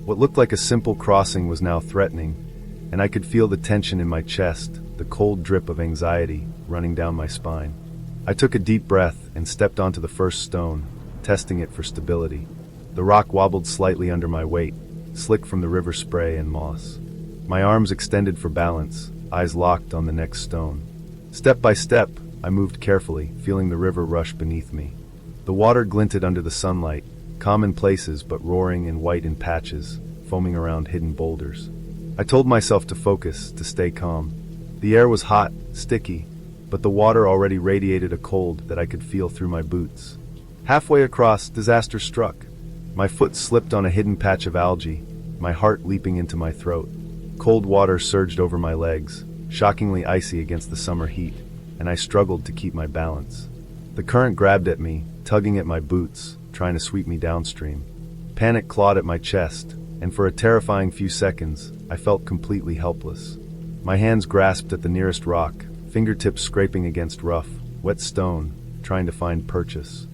What looked like a simple crossing was now threatening, and I could feel the tension in my chest, the cold drip of anxiety running down my spine. I took a deep breath and stepped onto the first stone, testing it for stability. The rock wobbled slightly under my weight, slick from the river spray and moss. My arms extended for balance, eyes locked on the next stone. Step by step, I moved carefully, feeling the river rush beneath me. The water glinted under the sunlight, calm in places but roaring and white in patches, foaming around hidden boulders. I told myself to focus, to stay calm. The air was hot, sticky, but the water already radiated a cold that I could feel through my boots. Halfway across, disaster struck. My foot slipped on a hidden patch of algae, my heart leaping into my throat. Cold water surged over my legs, shockingly icy against the summer heat, and I struggled to keep my balance. The current grabbed at me, tugging at my boots, trying to sweep me downstream. Panic clawed at my chest, and for a terrifying few seconds, I felt completely helpless. My hands grasped at the nearest rock, fingertips scraping against rough, wet stone, trying to find purchase.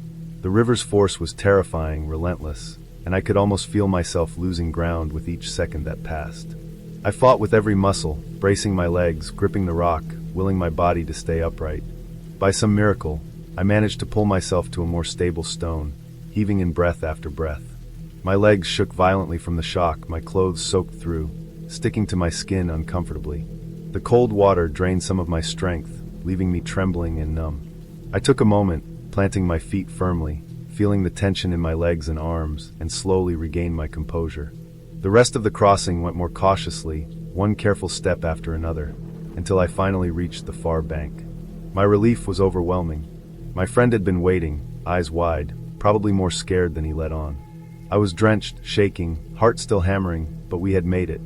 The river's force was terrifying, relentless, and I could almost feel myself losing ground with each second that passed. I fought with every muscle, bracing my legs, gripping the rock, willing my body to stay upright. By some miracle, I managed to pull myself to a more stable stone, heaving in breath after breath. My legs shook violently from the shock, my clothes soaked through, sticking to my skin uncomfortably. The cold water drained some of my strength, leaving me trembling and numb. I took a moment, planting my feet firmly, feeling the tension in my legs and arms, and slowly regained my composure. The rest of the crossing went more cautiously, one careful step after another, until I finally reached the far bank. My relief was overwhelming. My friend had been waiting, eyes wide, probably more scared than he let on. I was drenched, shaking, heart still hammering, but we had made it.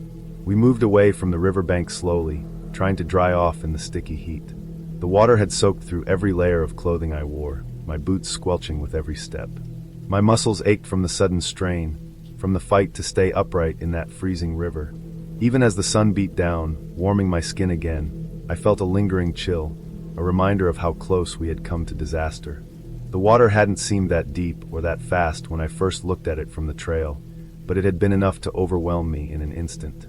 We moved away from the riverbank slowly, trying to dry off in the sticky heat. The water had soaked through every layer of clothing I wore, my boots squelching with every step. My muscles ached from the sudden strain, from the fight to stay upright in that freezing river. Even as the sun beat down, warming my skin again, I felt a lingering chill, a reminder of how close we had come to disaster. The water hadn't seemed that deep or that fast when I first looked at it from the trail, but it had been enough to overwhelm me in an instant.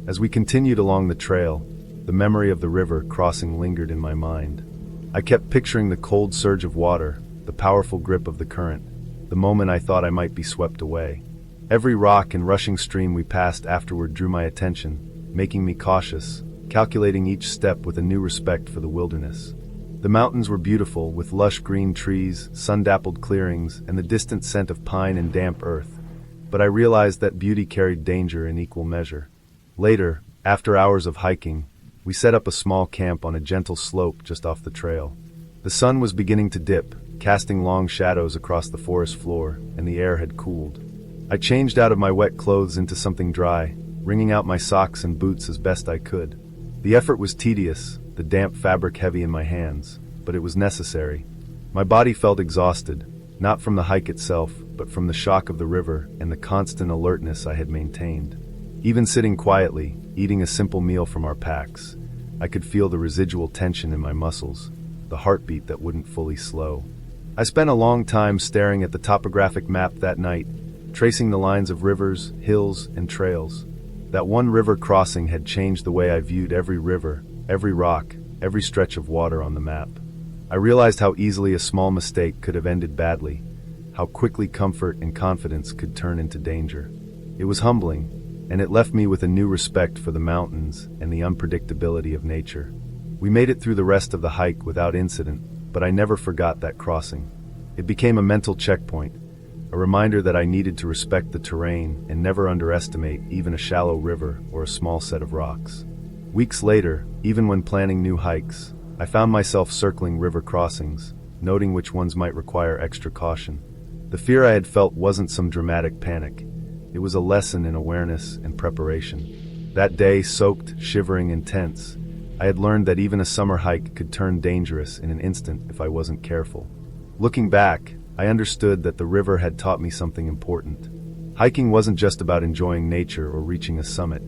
As we continued along the trail, the memory of the river crossing lingered in my mind. I kept picturing the cold surge of water, the powerful grip of the current, the moment I thought I might be swept away. Every rock and rushing stream we passed afterward drew my attention, making me cautious, calculating each step with a new respect for the wilderness. The mountains were beautiful, with lush green trees, sun-dappled clearings, and the distant scent of pine and damp earth, but I realized that beauty carried danger in equal measure. Later, after hours of hiking, we set up a small camp on a gentle slope just off the trail. The sun was beginning to dip, casting long shadows across the forest floor, and the air had cooled. I changed out of my wet clothes into something dry, wringing out my socks and boots as best I could. The effort was tedious, the damp fabric heavy in my hands, but it was necessary. My body felt exhausted, not from the hike itself, but from the shock of the river and the constant alertness I had maintained. Even sitting quietly, eating a simple meal from our packs, I could feel the residual tension in my muscles, the heartbeat that wouldn't fully slow. I spent a long time staring at the topographic map that night, tracing the lines of rivers, hills, and trails. That one river crossing had changed the way I viewed every river, every rock, every stretch of water on the map. I realized how easily a small mistake could have ended badly, how quickly comfort and confidence could turn into danger. It was humbling, and it left me with a new respect for the mountains and the unpredictability of nature. We made it through the rest of the hike without incident, but I never forgot that crossing. It became a mental checkpoint, a reminder that I needed to respect the terrain and never underestimate even a shallow river or a small set of rocks. Weeks later, even when planning new hikes, I found myself circling river crossings, noting which ones might require extra caution. The fear I had felt wasn't some dramatic panic. It was a lesson in awareness and preparation. That day, soaked, shivering, and tense, I had learned that even a summer hike could turn dangerous in an instant if I wasn't careful. Looking back, I understood that the river had taught me something important. Hiking wasn't just about enjoying nature or reaching a summit.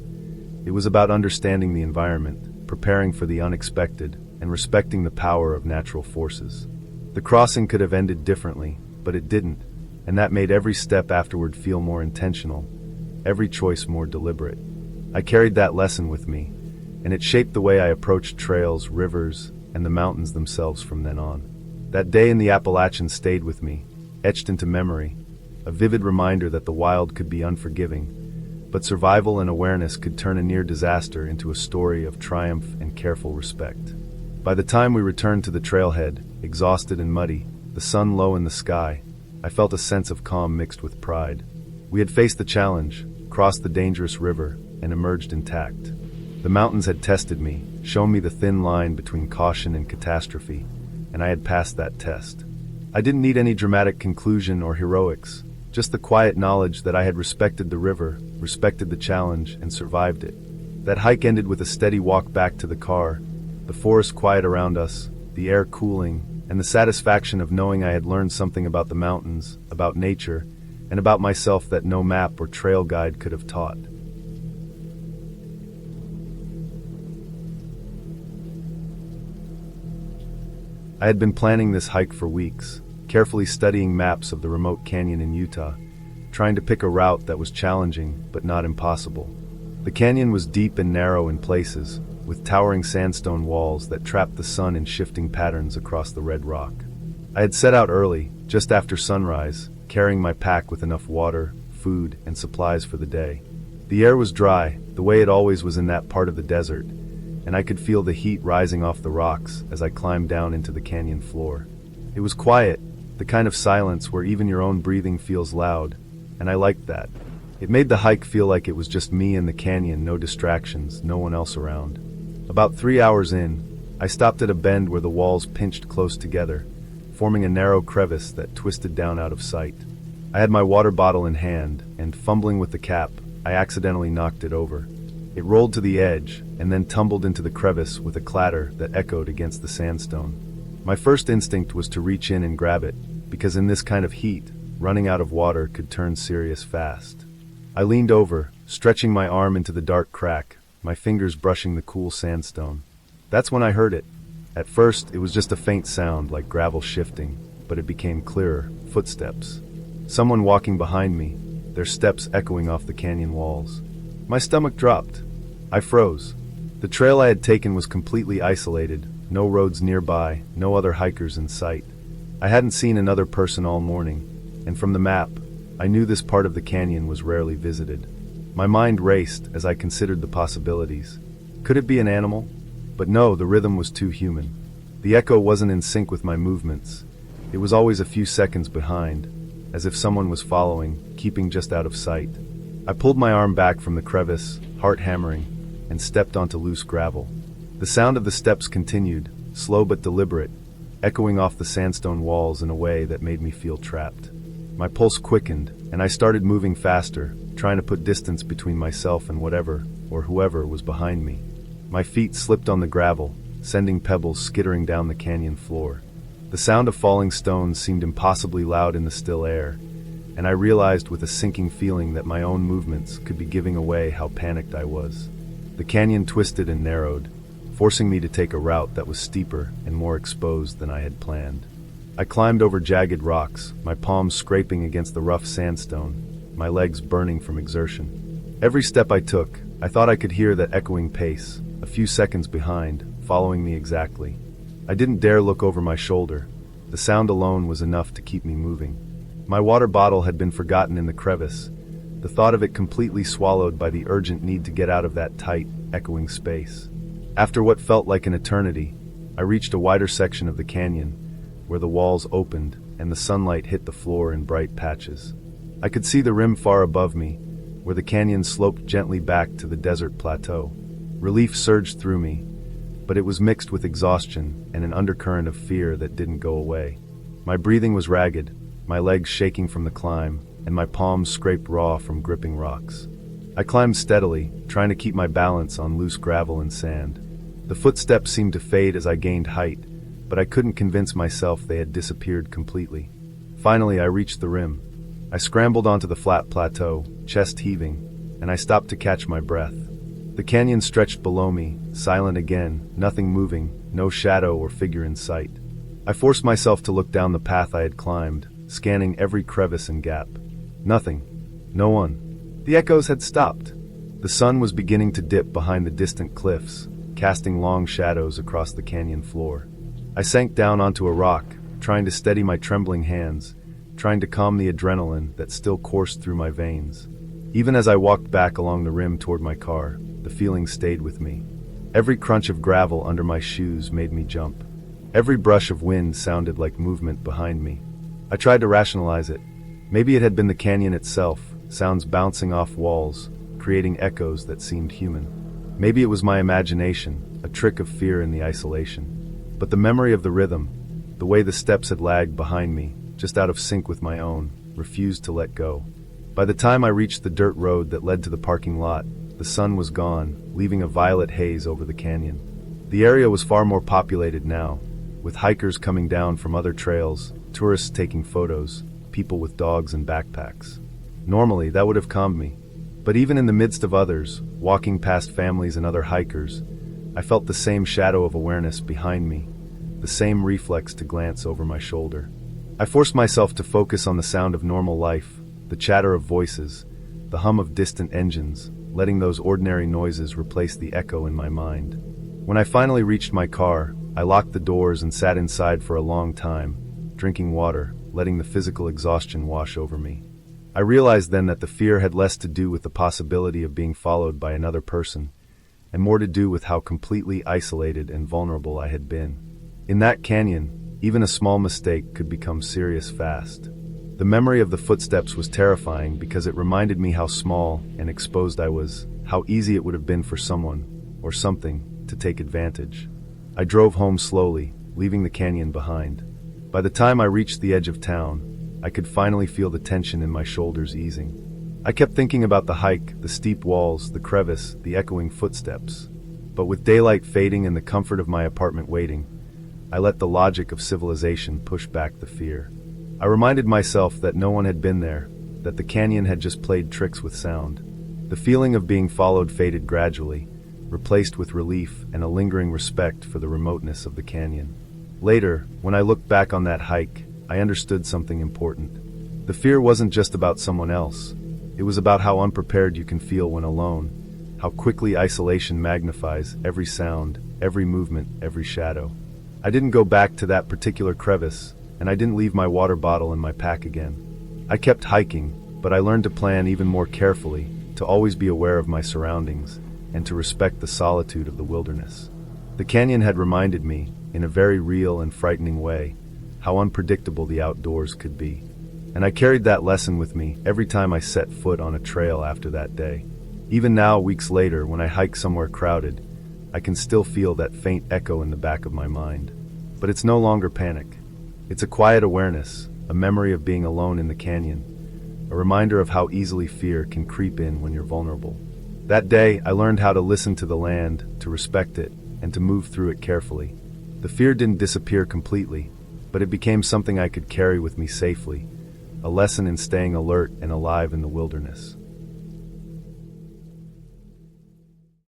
It was about understanding the environment, preparing for the unexpected, and respecting the power of natural forces. The crossing could have ended differently, but it didn't, and that made every step afterward feel more intentional, every choice more deliberate. I carried that lesson with me, and it shaped the way I approached trails, rivers, and the mountains themselves from then on. That day in the Appalachians stayed with me, etched into memory, a vivid reminder that the wild could be unforgiving, but survival and awareness could turn a near disaster into a story of triumph and careful respect. By the time we returned to the trailhead, exhausted and muddy, the sun low in the sky, I felt a sense of calm mixed with pride. We had faced the challenge, crossed the dangerous river, and emerged intact. The mountains had tested me, shown me the thin line between caution and catastrophe, and I had passed that test. I didn't need any dramatic conclusion or heroics, just the quiet knowledge that I had respected the river, respected the challenge, and survived it. That hike ended with a steady walk back to the car, the forest quiet around us, the air cooling, and the satisfaction of knowing I had learned something about the mountains, about nature, and about myself that no map or trail guide could have taught. I had been planning this hike for weeks, carefully studying maps of the remote canyon in Utah, trying to pick a route that was challenging but not impossible. The canyon was deep and narrow in places, with towering sandstone walls that trapped the sun in shifting patterns across the red rock. I had set out early, just after sunrise, carrying my pack with enough water, food, and supplies for the day. The air was dry, the way it always was in that part of the desert, and I could feel the heat rising off the rocks as I climbed down into the canyon floor. It was quiet, the kind of silence where even your own breathing feels loud, and I liked that. It made the hike feel like it was just me and the canyon, no distractions, no one else around. About 3 hours in, I stopped at a bend where the walls pinched close together, forming a narrow crevice that twisted down out of sight. I had my water bottle in hand, and fumbling with the cap, I accidentally knocked it over. It rolled to the edge, and then tumbled into the crevice with a clatter that echoed against the sandstone. My first instinct was to reach in and grab it, because in this kind of heat, running out of water could turn serious fast. I leaned over, stretching my arm into the dark crack, my fingers brushing the cool sandstone. That's when I heard it. At first, it was just a faint sound like gravel shifting, but it became clearer, footsteps. Someone walking behind me, their steps echoing off the canyon walls. My stomach dropped. I froze. The trail I had taken was completely isolated, no roads nearby, no other hikers in sight. I hadn't seen another person all morning, and from the map, I knew this part of the canyon was rarely visited. My mind raced as I considered the possibilities. Could it be an animal? But no, the rhythm was too human. The echo wasn't in sync with my movements. It was always a few seconds behind, as if someone was following, keeping just out of sight. I pulled my arm back from the crevice, heart hammering, and stepped onto loose gravel. The sound of the steps continued, slow but deliberate, echoing off the sandstone walls in a way that made me feel trapped. My pulse quickened, and I started moving faster, trying to put distance between myself and whatever, or whoever, was behind me. My feet slipped on the gravel, sending pebbles skittering down the canyon floor. The sound of falling stones seemed impossibly loud in the still air, and I realized with a sinking feeling that my own movements could be giving away how panicked I was. The canyon twisted and narrowed, forcing me to take a route that was steeper and more exposed than I had planned. I climbed over jagged rocks, my palms scraping against the rough sandstone, my legs burning from exertion. Every step I took, I thought I could hear that echoing pace, a few seconds behind, following me exactly. I didn't dare look over my shoulder. The sound alone was enough to keep me moving. My water bottle had been forgotten in the crevice, the thought of it completely swallowed by the urgent need to get out of that tight, echoing space. After what felt like an eternity, I reached a wider section of the canyon, where the walls opened and the sunlight hit the floor in bright patches. I could see the rim far above me, where the canyon sloped gently back to the desert plateau. Relief surged through me, but it was mixed with exhaustion and an undercurrent of fear that didn't go away. My breathing was ragged, my legs shaking from the climb, and my palms scraped raw from gripping rocks. I climbed steadily, trying to keep my balance on loose gravel and sand. The footsteps seemed to fade as I gained height, but I couldn't convince myself they had disappeared completely. Finally, I reached the rim. I scrambled onto the flat plateau, chest heaving, and I stopped to catch my breath. The canyon stretched below me, silent again, nothing moving, no shadow or figure in sight. I forced myself to look down the path I had climbed, scanning every crevice and gap. Nothing. No one. The echoes had stopped. The sun was beginning to dip behind the distant cliffs, casting long shadows across the canyon floor. I sank down onto a rock, trying to steady my trembling hands, trying to calm the adrenaline that still coursed through my veins. Even as I walked back along the rim toward my car, the feeling stayed with me. Every crunch of gravel under my shoes made me jump. Every brush of wind sounded like movement behind me. I tried to rationalize it. Maybe it had been the canyon itself, sounds bouncing off walls, creating echoes that seemed human. Maybe it was my imagination, a trick of fear in the isolation. But the memory of the rhythm, The way the steps had lagged behind me, just out of sync with my own, refused to let go. By the time I reached the dirt road that led to the parking lot, the sun was gone, leaving a violet haze over the canyon. The area was far more populated now, with hikers coming down from other trails, tourists taking photos, people with dogs and backpacks. Normally, that would have calmed me. But even in the midst of others, walking past families and other hikers, I felt the same shadow of awareness behind me, the same reflex to glance over my shoulder. I forced myself to focus on the sound of normal life, the chatter of voices, the hum of distant engines, letting those ordinary noises replace the echo in my mind. When I finally reached my car, I locked the doors and sat inside for a long time, drinking water, letting the physical exhaustion wash over me. I realized then that the fear had less to do with the possibility of being followed by another person, and more to do with how completely isolated and vulnerable I had been. In that canyon, even a small mistake could become serious fast. The memory of the footsteps was terrifying because it reminded me how small and exposed I was, how easy it would have been for someone, or something, to take advantage. I drove home slowly, leaving the canyon behind. By the time I reached the edge of town, I could finally feel the tension in my shoulders easing. I kept thinking about the hike, the steep walls, the crevice, the echoing footsteps. But with daylight fading and the comfort of my apartment waiting, I let the logic of civilization push back the fear. I reminded myself that no one had been there, that the canyon had just played tricks with sound. The feeling of being followed faded gradually, replaced with relief and a lingering respect for the remoteness of the canyon. Later, when I looked back on that hike, I understood something important. The fear wasn't just about someone else. It was about how unprepared you can feel when alone, how quickly isolation magnifies every sound, every movement, every shadow. I didn't go back to that particular crevice, and I didn't leave my water bottle in my pack again. I kept hiking, but I learned to plan even more carefully, to always be aware of my surroundings, and to respect the solitude of the wilderness. The canyon had reminded me, in a very real and frightening way, how unpredictable the outdoors could be. And I carried that lesson with me every time I set foot on a trail after that day. Even now, weeks later, when I hike somewhere crowded, I can still feel that faint echo in the back of my mind. But it's no longer panic. It's a quiet awareness, a memory of being alone in the canyon, a reminder of how easily fear can creep in when you're vulnerable. That day, I learned how to listen to the land, to respect it, and to move through it carefully. The fear didn't disappear completely, but it became something I could carry with me safely, a lesson in staying alert and alive in the wilderness.